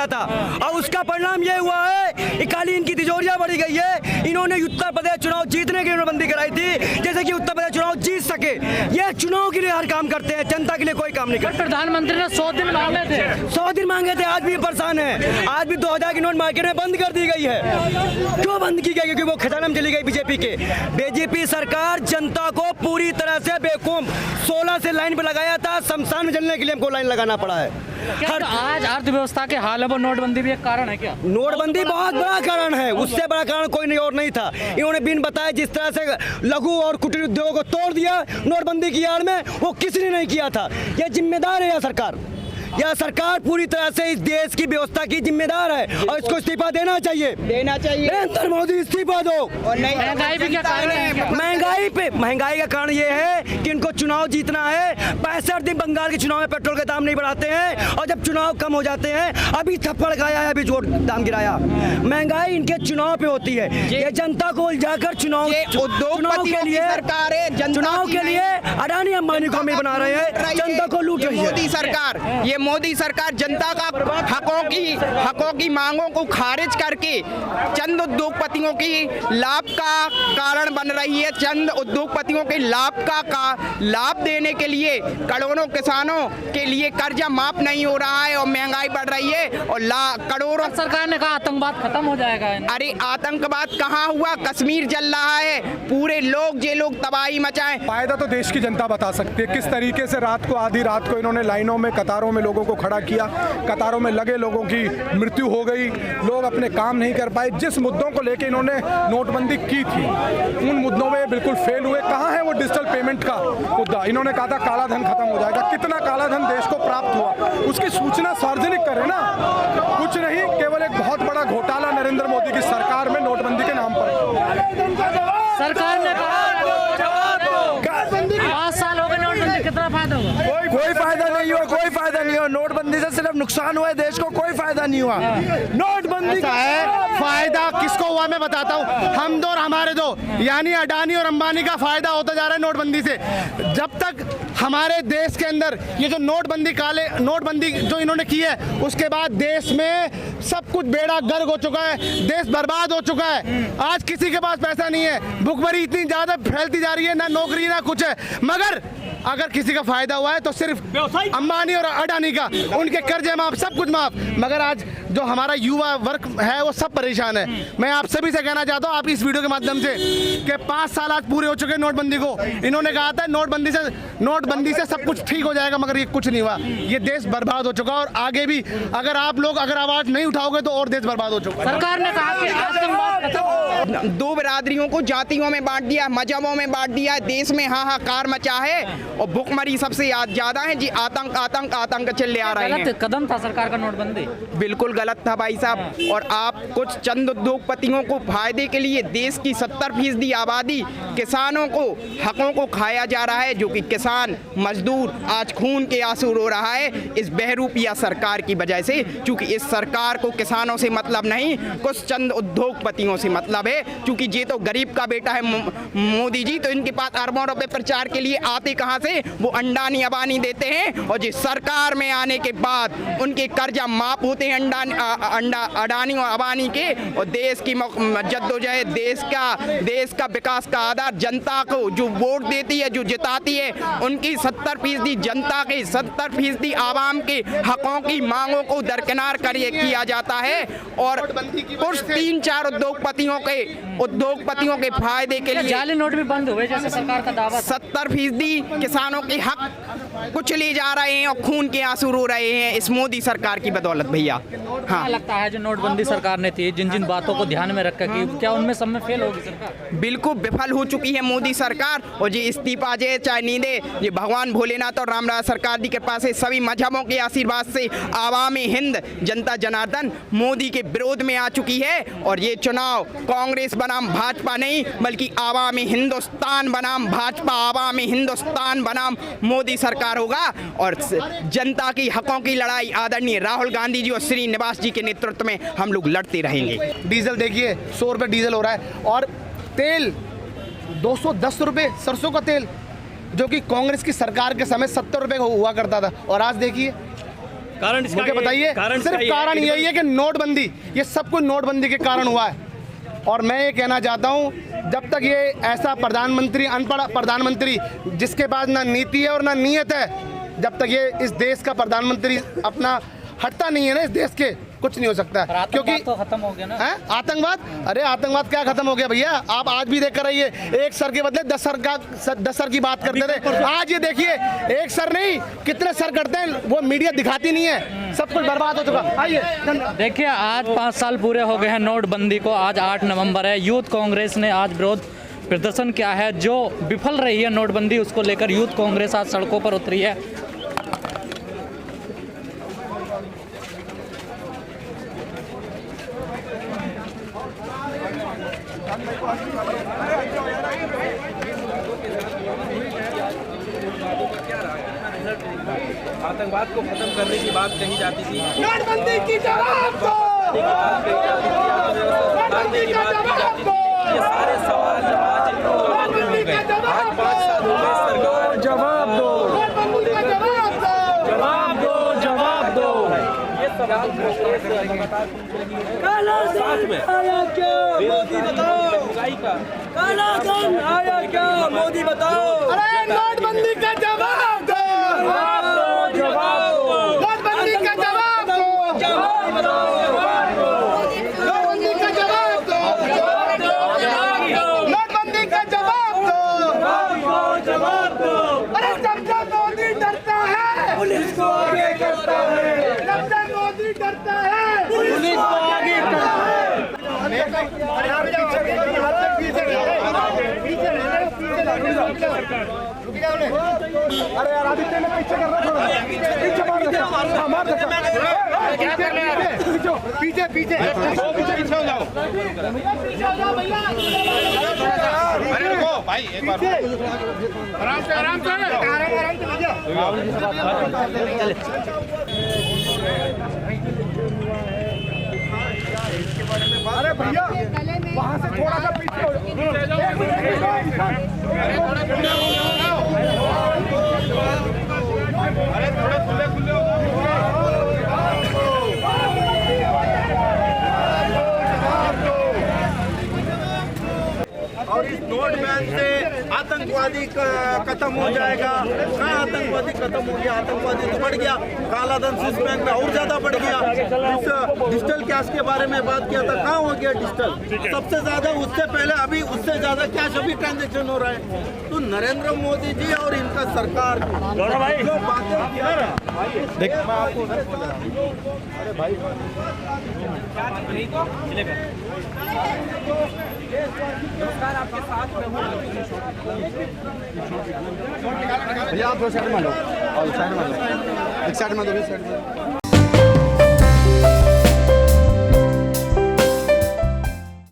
गया था और उसका परिणाम ये हुआ है कि खाली इनकी तिजोरियां बढ़ी गई है। इन्होंने उत्तर प्रदेश चुनाव जीतने की नोटबंदी कराई थी, जैसे कि उत्तर प्रदेश चुनाव जीत सके। ये चुनाव के लिए हर काम करते हैं, जनता के लिए कोई काम नहीं करते। प्रधानमंत्री ने 100 दिन मांगे थे, 100 दिन मांगे थे, आज भी परेशान है। आज भी 2000 की नोट मार्केट में बंद कर दी गई है। क्यों बंद की गई? क्योंकि वो खजाना में चली गई बीजेपी के। बीजेपी सरकार जनता को पूरी तरह से बेवकूफ 16 से लाइन पे लगाया था, शमशान में जलने के लिए हमको लाइन लगाना पड़ा है। हर आज अर्थव्यवस्था के हाल है वो नोटबंदी भी एक कारण है क्या? नोटबंदी बहुत बड़ा कारण है, उससे बड़ा कारण कोई नहीं और नहीं था। इन्होंने बिन बताए जिस तरह से लघु और कुटीर उद्योगों को तोड़ दिया नोटबंदी की आड़ में, वो किसी ने नहीं किया था। यह जिम्मेदार है यह सरकार। यह सरकार पूरी तरह से इस देश की व्यवस्था की जिम्मेदार है और इसको इस्तीफा देना चाहिए। नरेंद्र मोदी इस्तीफा दो। और महंगाई भी क्या कारण है? महंगाई का कारण ये है कि इनको चुनाव जीतना है। 65 दिन बंगाल के चुनाव में पेट्रोल के दाम नहीं बढ़ाते हैं और जब चुनाव कम हो जाते हैं, अभी थप्पड़ खाया है, अभी जोर दाम गिराया। महंगाई इनके चुनाव पे होती है। ये जनता को उलझाकर चुनाव के लिए सरकार है, चुनाव के लिए अडानी अंबानी को अमीर बना रहे हैं, जनता को लूट रही है। मोदी सरकार जनता का हकों की मांगों को खारिज करके चंद उद्योगपतियों की लाभ का कारण बन रही है। चंद उद्योगपतियों के लाभ देने के लिए करोड़ों किसानों के लिए कर्जा माफ नहीं हो रहा है और महंगाई बढ़ रही है और करोड़ों। सरकार ने कहा आतंकवाद खत्म हो जाएगा। अरे आतंकवाद कहाँ हुआ? कश्मीर जल रहा है, पूरे लोग तबाही मचाए। फायदा तो देश की जनता बता सकती है किस तरीके से रात को आधी रात को इन्होंने लाइनों में कतारों में लोगों को खड़ा किया, कतारों में लगे लोगों की मृत्यु हो गई, लोग अपने काम नहीं कर पाए। जिस मुद्दों को लेकर इन्होंने नोटबंदी की थी उन मुद्दों में बिल्कुल फेल हुए। कहाँ है वो डिजिटल पेमेंट का मुद्दा? इन्होंने कहा था काला धन खत्म हो जाएगा। कितना काला धन देश को प्राप्त हुआ उसकी सूचना सार्वजनिक करें ना, कुछ नहीं। केवल एक बहुत बड़ा घोटाला नरेंद्र मोदी की सरकार में नोटबंदी के नाम पर। सरकार ने कहा 5 साल हो गए नोटबंदी, कितना फायदा हुआ? कोई फायदा नहीं हुआ, कोई फायदा नहीं हुआ। नोटबंदी से सिर्फ नुकसान हुआ है, देश को कोई फायदा नहीं हुआ। नोटबंदी का है फायदा किसको हुआ मैं बताता हूँ। हम दो और हमारे दो, यानी अडानी और अंबानी का फायदा होता जा रहा है नोटबंदी से। जब तक हमारे देश के अंदर ये जो नोटबंदी जो इन्होंने की है, उसके बाद देश में सब कुछ बेड़ा गर्क हो चुका है, देश बर्बाद हो चुका है। आज किसी के पास पैसा नहीं है, भुखमरी इतनी ज्यादा फैलती जा रही है, ना नौकरी ना कुछ है। मगर अगर किसी का फायदा हुआ है तो सिर्फ अंबानी और अडानी का, उनके कर्जे माफ, सब कुछ माफ। मगर आज जो हमारा युवा वर्ग है वो सब परेशान है। मैं आप सभी से कहना चाहता हूँ आप इस वीडियो के माध्यम से कि 5 साल आज पूरे हो चुके नोटबंदी को। इन्होंने कहा था नोटबंदी से सब कुछ ठीक हो जाएगा, मगर ये कुछ नहीं हुआ। ये देश बर्बाद हो चुका और आगे भी अगर आप लोग आवाज नहीं उठाओगे तो और देश बर्बाद हो चुका। सरकार ने कहा कि आतंकवाद दो बिरादरियों को जातियों में बांट दिया, मजहबों में बांट दिया, देश में हाहाकार मचा है और भुखमरी सबसे ज्यादा है जी। आतंक चले आ रहे हैं। कदम था सरकार का नोटबंदी, बिल्कुल गलत था भाई साहब। और आप कुछ चंद उद्योगपतियों को फायदे के लिए देश की 70% आबादी किसानों को हकों को खाया जा रहा है, जो कि किसान मजदूर आज खून के आंसू रो रहा है इस बहरूपिया सरकार की वजह से। क्योंकि इस सरकार को किसानों से मतलब नहीं, कुछ चंद उद्योगपतियों से मतलब है। क्योंकि ये तो गरीब का बेटा है मोदी जी, तो इनके पास अरबों रुपए प्रचार के लिए आते कहाँ से? वो अंडानी अबानी देते हैं और जिस सरकार में आने के बाद उनके कर्जा माफ होते हैं अडानी और अबानी के। और देश की जद्दोजहद, देश का विकास का आधार जनता को जो वोट देती है, जो जिताती है, उनकी 70% जनता के 70% आवाम के हकों की मांगों को दरकिनार किया जाता है। और कुछ 3-4 उद्योगपतियों के फायदे के लिए जाली नोट भी बंद हुए जैसे सरकार का दावा। 70% किसानों के हक कुछ ले जा रहे हैं और खून के आंसू रो रहे हैं इस मोदी सरकार की बदौलत भैया। हाँ, लगता है जो नोटबंदी सरकार ने थी, जिन बातों को ध्यान में रखकर की, क्या उनमें सब में फेल होगी सरकार? बिल्कुल विफल हो चुकी है मोदी सरकार। और जी इस्तीफा जे चाहे नहीं दे, ये भगवान भोलेनाथ और रामराज सरकार की कृपा से, सभी मजहबों के आशीर्वाद से आवामी हिंद जनता जनार्दन मोदी के विरोध में आ चुकी है। और ये चुनाव कांग्रेस बनाम भाजपा नहीं, बल्कि आवामी हिंदुस्तान बनाम भाजपा, आवामी हिंदुस्तान बनाम मोदी सरकार होगा। और जनता की हकों की लड़ाई आदरणीय राहुल गांधी जी और श्रीनिवास जी के नेतृत्व में हम लोग लड़ते रहेंगे। डीजल देखिए 100 रुपये डीजल हो रहा है और तेल 210 रुपये, सरसों का तेल जो कि कांग्रेस की सरकार के समय 70 रुपये का हुआ करता था, और आज देखिए कारण इसका मुझे ये- बताइए। कारण इसका सिर्फ ये है कारण कि यही है कि नोटबंदी, ये सब कुछ नोटबंदी के कारण हुआ है। और मैं ये कहना चाहता हूँ, जब तक ये ऐसा प्रधानमंत्री, अनपढ़ प्रधानमंत्री जिसके पास ना नीति है और ना नीयत है, जब तक ये इस देश का प्रधानमंत्री अपना हटता नहीं है ना, इस देश के कुछ नहीं हो सकता। क्योंकि तो खत्म हो गया ना है आतंकवाद। अरे आतंकवाद क्या खत्म हो गया भैया? आप आज भी देख कर रहिए, एक सर के बदले 10 सर की बात करते थे। आज ये देखिए, एक सर नहीं कितने सर करते हैं, वो मीडिया दिखाती नहीं है, सब कुछ बर्बाद हो चुका। आइए देखिए, आज 5 साल पूरे हो गए हैं नोटबंदी को। आज 8 नवंबर है। यूथ कांग्रेस ने आज विरोध प्रदर्शन किया है। जो विफल रही है नोटबंदी, उसको लेकर यूथ कांग्रेस आज सड़कों पर उतरी है। आतंकवाद को खत्म करने की बात कही जाती थी, नोटबंदी की जवाब दो, नोटबंदी की बात की जाती थी। ये सारे सवाल आज नोटबंदी का जवाब दो, 5 सालों में सरकार जवाब दो, नोटबंदी का जवाब दो, जवाब दो, जवाब दो। ये सवाल साथ में आया क्या मोदी बताओ, महंगाई का काला धन आया क्या मोदी बताओ। अरे नोटबंदी का जवाब दो, जवाब दो, नोटबंदी का जवाब दो, जवाब दो, नोटबंदी का जवाब दो, नोटबंदी का जवाब दो, जवाब दो। अरे जब जब मोदी डरता है, पुलिस को आगे करता है, जब जब मोदी डरता है, पुलिस को आगे करता है। अरे यार आदित्य ने पीछे कर रहा थोड़ा, पीछे मार दे, हाँ, मार दे। पीछे पीछे पीछे हो जाओ, अरे रुको भाई, एक बार आराम से आराम से अरे भैया वहाँ से थोड़ा सा पीछे हो अरे थोड़े खुले खुले हो और इस नोट बैन से आतंकवादी खत्म हो जाएगा। कहाँ आतंकवादी खत्म हो गया? आतंकवादी तो बढ़ गया, काला धन स्विस बैंक में और ज्यादा बढ़ गया। डिजिटल कैश के बारे में बात किया था, कहाँ हो गया डिजिटल? सबसे ज्यादा उससे पहले अभी उससे ज्यादा कैश अभी ट्रांजेक्शन हो रहा है। तो नरेंद्र मोदी जी और इनका सरकार जो बातें किया ना, देख मैं आपको अरे भाई नमस्कार, आपके साथ में हूँ। भैया आप दो साइड में लो, और साइड में लो, एक साइड में दो, साइड में।